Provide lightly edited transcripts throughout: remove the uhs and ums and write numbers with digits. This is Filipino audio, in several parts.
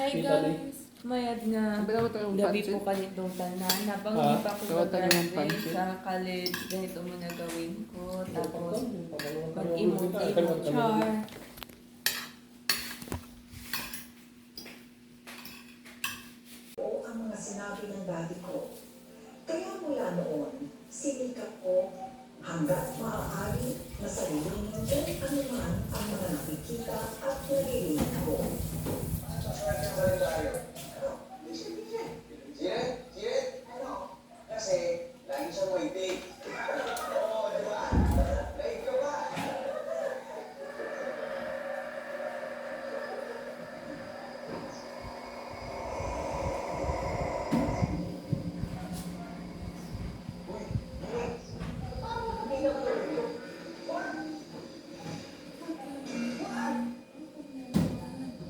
Hi Italy. guys! Mayad nga Sabi naman tayo ng gabi pansit. po kanitong tanan. Habang Ah, hindi pa ako tawa tayo ng mag-graduate pansit. sa college, ganito muna gawin ko. Tapos Mag-emote. mag-emote-emote, char. Oo ang mga sinabi ng daddy ko. Kaya mula noon, sinikap ko hanggat maaari na sarili kung ano man ang mga nakikita at naririnig ko. Ano? Kasi, lagi siyang waiting. Oo, di ba? Like ka ba? Uy, hindi na ko narinig. What?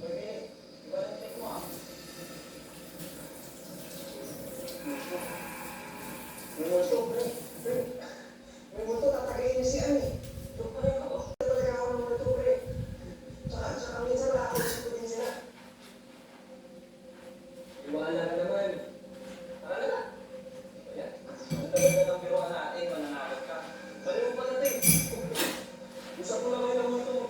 Pwede, iba lang take mo ah. May multo, pre. Pre. May multo, tatagayin niya si Ani. Yung pre, ako. Talaga ako ng multo, pre. Tsaka minsan nakakausap ko din sila. Iwala ka naman. Ano na? Ayan. Ang tagal ng biruan natin, mananakot ka. Balik mo pa natin. Usap mo lang yung multo mo.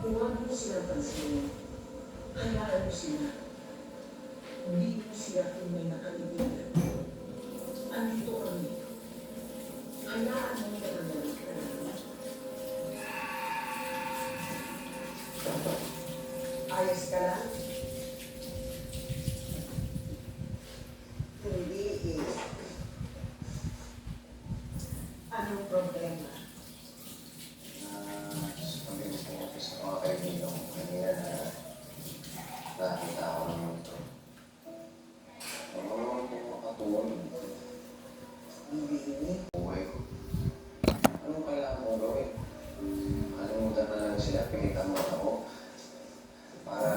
Huwag mo sila pansinin. Hayaan mo sila. Hindi mo sila tunay na kaibigan. Andito kami. Hayaan mo na balik ka namin. Ayos ka lang? Hindi eh. Anong problema? Pag-inis ng office ng mga kaibigan ko kanina na nakita ako ng multo. Oo, makatuwag. Hindi. Buhay ko. Anong kailangan kong gawin? Kalimutan na lang sila, pilitan mo ako. Para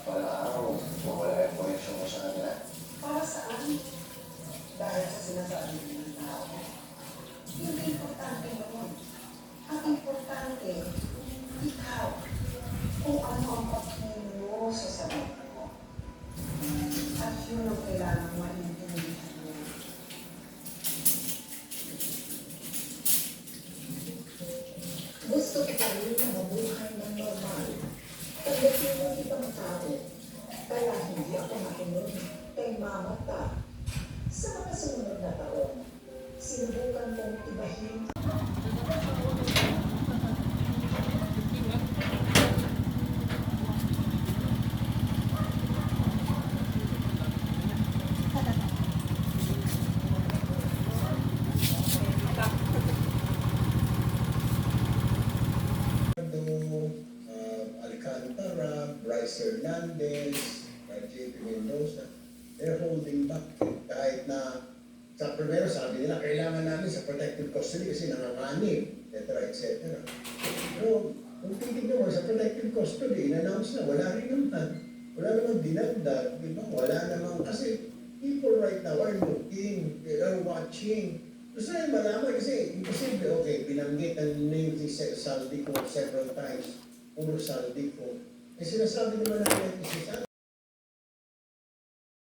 wala araw, mawala yung connection mo sa kanila. Para saan? Dahil sa sinasabi ng tao. Hindi importante noon. Ang importante, ikaw. Kung ano ang pagkinin mo sa sarili mo. At yun ang kailangan maintindihan mo. Gusto kita rin na mabuhay ng normal. Tanggapin mo ibang tao. Kaya hindi ako makinig kay mama ka. Sa mga sumunod na taon, sinubukan kong ibahin Alcantara, Bryce Hernandez, JP Mendoza, they're holding back. Kahit na sa primero sabi nila, kailangan namin sa protective custody kasi nanganganib, etc. Pero kung titignan mo sa protective custody, in-announce na, wala rin naman. Wala namang dinagdag, di ba? Wala namang, kasi people right now are looking, they are watching. Gusto na malaman kasi imposible, okay, binanggit ang name si Saldico several times, puro Saldico. Eh sinasabi naman natin si Saldico.